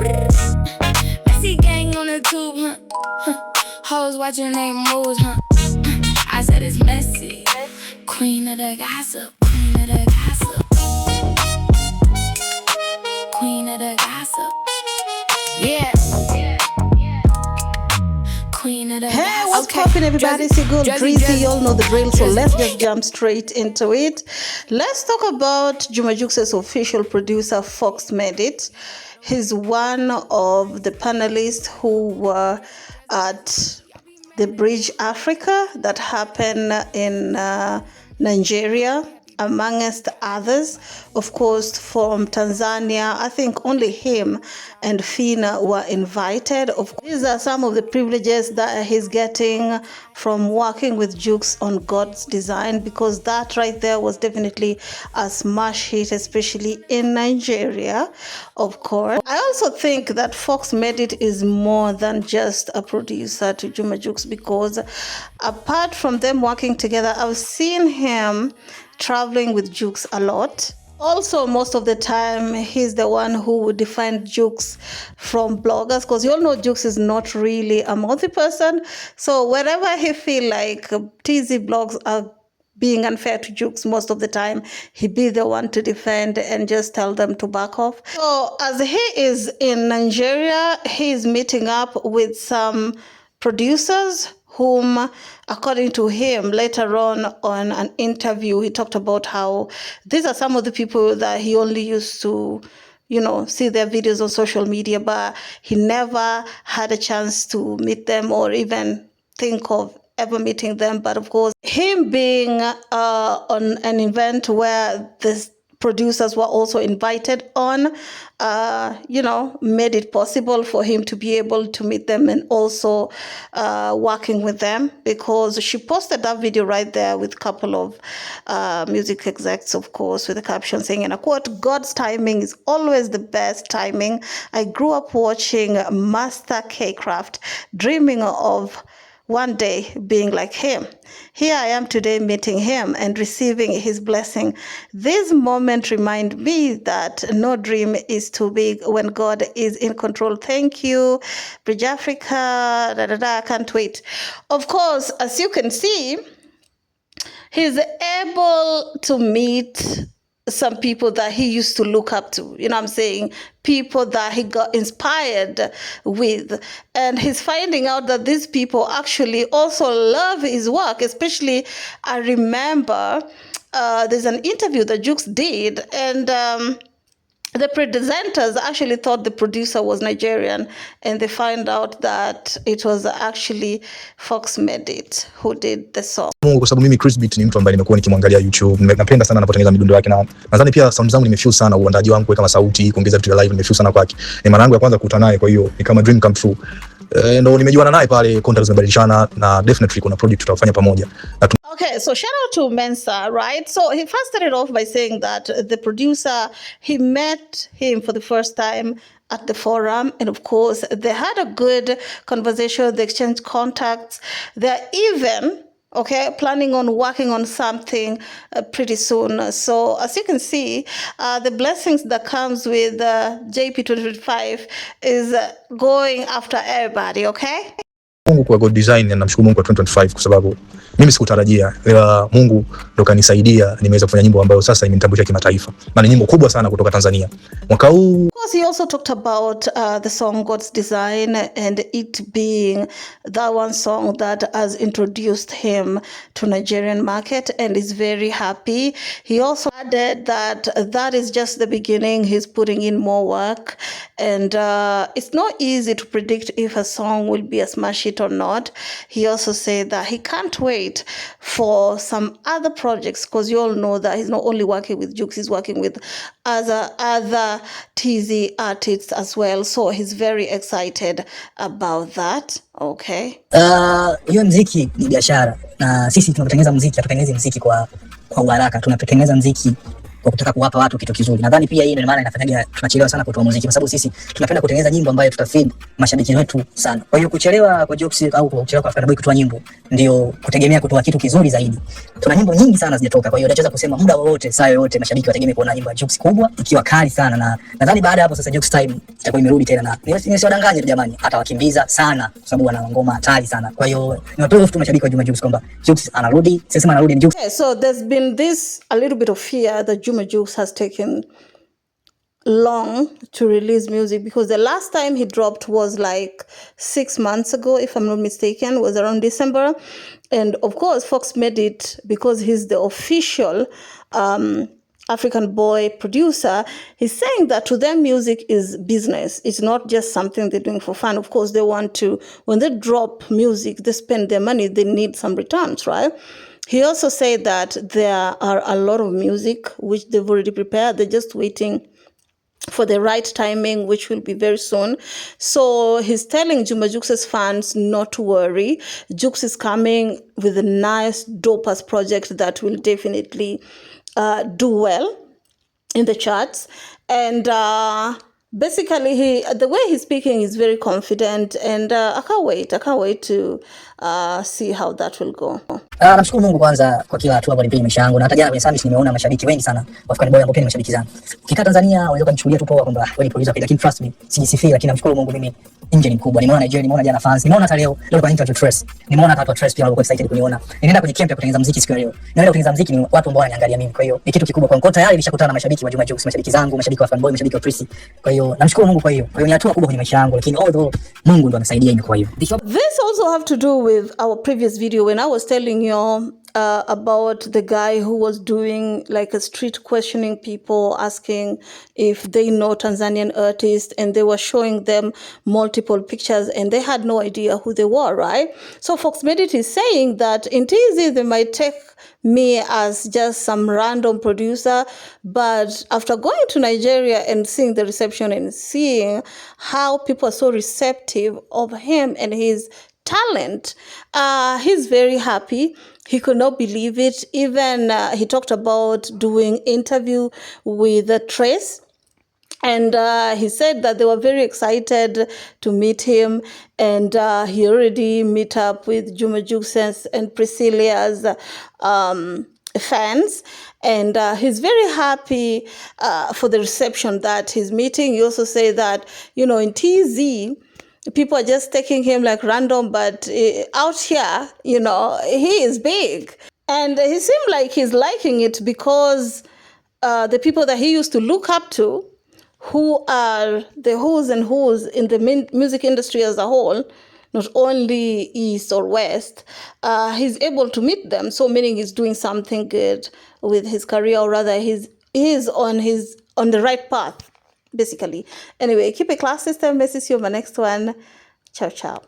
Messy gang on the tube, Hoes watching they moves, I said it's messy. Queen of the gossip, queen of the gossip, queen of the gossip. Yeah. Hey, what's poppin', everybody? It's your girl Drizzy. You all know the drill, so let's just jump straight into it. Let's talk about JUX's official producer, Fox Made It. He's one of the panelists who were at the Bridge Africa that happened in Nigeria, amongst others. Of course, from Tanzania, I think only him and Fina were invited. Of course, these are some of the privileges that he's getting from working with JUX on God's Design, because that right there was definitely a smash hit, especially in Nigeria, of course. I also think that Fox Made It is more than just a producer to JUX, because apart from them working together, I've seen him traveling with JUX a lot. Also, most of the time, he's the one who would define JUX from bloggers, because you all know JUX is not really a mouthy person. So wherever he feel like TZ blogs are being unfair to JUX, most of the time, he'd be the one to defend and just tell them to back off. So as he is in Nigeria, he's meeting up with some producers whom, according to him, later on an interview, he talked about how these are some of the people that he only used to, see their videos on social media, but he never had a chance to meet them or even think of ever meeting them. But of course, him being on an event where this producers were also invited on, made it possible for him to be able to meet them and also working with them, because she posted that video right there with a couple of music execs, of course, with the caption saying, and I quote, "God's timing is always the best timing. I grew up watching Master K Craft, dreaming of one day being like him. Here I am today meeting him and receiving his blessing. This moment remind me that no dream is too big when God is in control. Thank you, Bridge Africa, I can't wait." Of course, as you can see, he's able to meet some people that he used to look up to, I'm saying, people that he got inspired with. And he's finding out that these people actually also love his work. Especially, I remember there's an interview that JUX did, and the presenters actually thought the producer was Nigerian, and they find out that it was actually Fox Made It who did the song. Mungu, kwa sababu mimi Chris Beat ni mtu ambaye nimekuwa nikimwangalia YouTube. Napenda sana anapotengeneza midundo yake, na nadhani pia sound zangu nimefeel sana uandaji wangu kama sauti, kuongeza vitu vya live nimefeel sana kwake. Ni mara yangu ya kwanza kukutana naye, kwa hiyo ni kama dream come true. Ndo nimejuana naye pale, contacts zimebadilishana, na definitely kuna project tutafanya pamoja. Okay, so shout out to Mensa, right? So he first started off by saying that the producer, he met him for the first time at the forum, and of course they had a good conversation, they exchanged contacts. They're even planning on working on something pretty soon. So as you can see, the blessings that comes with JP 2025 is going after everybody, okay? Mungu kwa God Design, na namshukuru Mungu kwa 2025 kwa sababu mimi sikutarajia, ila Mungu ndo kanisaidia nimeweza kufanya nyimbo ambayo sasa imenitambulisha kimataifa, na ni nyimbo kubwa sana kutoka Tanzania mwaka huu. Of course, he also talked about the song God's Design, and it being that one song that has introduced him to Nigerian market, and is very happy. He also added that that is just the beginning. He's putting in more work, and it's not easy to predict if a song will be a smash hit or not. He also said that he can't wait for some other projects, because you all know that he's not only working with JUX, he's working with other TZ artists as well, so he's very excited about that. Okay, hiyo muziki ni biashara, na sisi tunapotengeneza muziki hatutengenezi muziki kwa haraka. Tunapotengeneza muziki kwa kutaka kuwapa watu kitu kizuri. Nadhani pia hii ndio maana inafanyaga tunachelewa sana kutoa muziki, kwa sababu sisi tunapenda kutengeneza nyimbo ambayo tutafeed mashabiki wetu sana. Kwa hiyo kuchelewa kwa JUX au kuchelewa kwa African Boy kutoa nyimbo ndio kutegemea kutoa kitu kizuri zaidi. Tuna nyimbo nyingi sana zijatoka, kwa hiyo nachoweza kusema muda wowote, saa yoyote, mashabiki wategemea kuona nyimbo ya JUX kubwa ikiwa kali sana, na nadhani baada ya hapo sasa JUX time itakuwa imerudi tena, na nisiwadanganye jamani, atawakimbiza sana kwa sababu wana ngoma hatari sana. Kwa hiyo niwatoe tu mashabiki wa JUX kwamba JUX anarudi, sasa anarudi ni JUX. Okay, so there's been this a little bit of fear that JUX has taken long to release music, because the last time he dropped was like 6 months ago, if I'm not mistaken, was around December. And of course, Fox made it because he's the official African Boy producer. He's saying that to them, music is business. It's not just something they're doing for fun. Of course, they want to, when they drop music, they spend their money, they need some returns, right? He also said that there are a lot of music which they've already prepared. They're just waiting for the right timing, which will be very soon. So he's telling JUX's fans not to worry. JUX is coming with a nice, dope-ass project that will definitely do well in the charts. And basically, the way he's speaking is very confident, and I can't wait to see how that will go. Namshukuru Mungu kwanza kwa kila hatua kwenye maisha yangu, na hata jana kwenye summit nimeona mashabiki wengi sana wa African Boy ambao pia ni mashabiki zangu. Ukikaa Tanzania unaweza kunichukulia tu poa kwamba wewe ni producer, lakini trust me, sijisifii, lakini namshukuru Mungu mimi nje ni mkubwa. Nimeona Nigeria, nimeona jana fans, nimeona hata leo kwa interview Trace, nimeona hata Trace pia walikuwa excited kuniona. Ninaenda kwenye camp ya kutengeneza muziki siku ya leo. Naenda kutengeneza muziki ni watu ambao wananiangalia mimi, kwa hiyo ni kitu kikubwa kwangu. Tayari nilishakutana na mashabiki wa JUX, mashabiki zangu, mashabiki wa African Boy, mashabiki wa Trace. Kwa hiyo namshukuru Mungu kwa hiyo. Kwa hiyo ni hatua kubwa kwenye maisha yangu, lakini although Mungu ndo amesaidia imekuwa hivyo. This also have to do with our previous video when I was telling you about the guy who was doing like a street questioning people, asking if they know Tanzanian artists, and they were showing them multiple pictures and they had no idea who they were, right? So Fox Medit is saying that in TZ they might take me as just some random producer, but after going to Nigeria and seeing the reception and seeing how people are so receptive of him and his talent, he's very happy. He could not believe it. Even he talked about doing interview with Trace, and he said that they were very excited to meet him, and he already met up with JUX and Priscilla's fans, and he's very happy for the reception that he's meeting. He also said that, you know, in TZ, people are just taking him like random, but out here, you know, he is big. And he seemed like he's liking it because the people that he used to look up to, who are the who's and who's in the music industry as a whole, not only East or West, he's able to meet them. So meaning he's doing something good with his career, or rather he's on the right path, basically. Anyway, keep it class, system. See you on my next one. Ciao, ciao.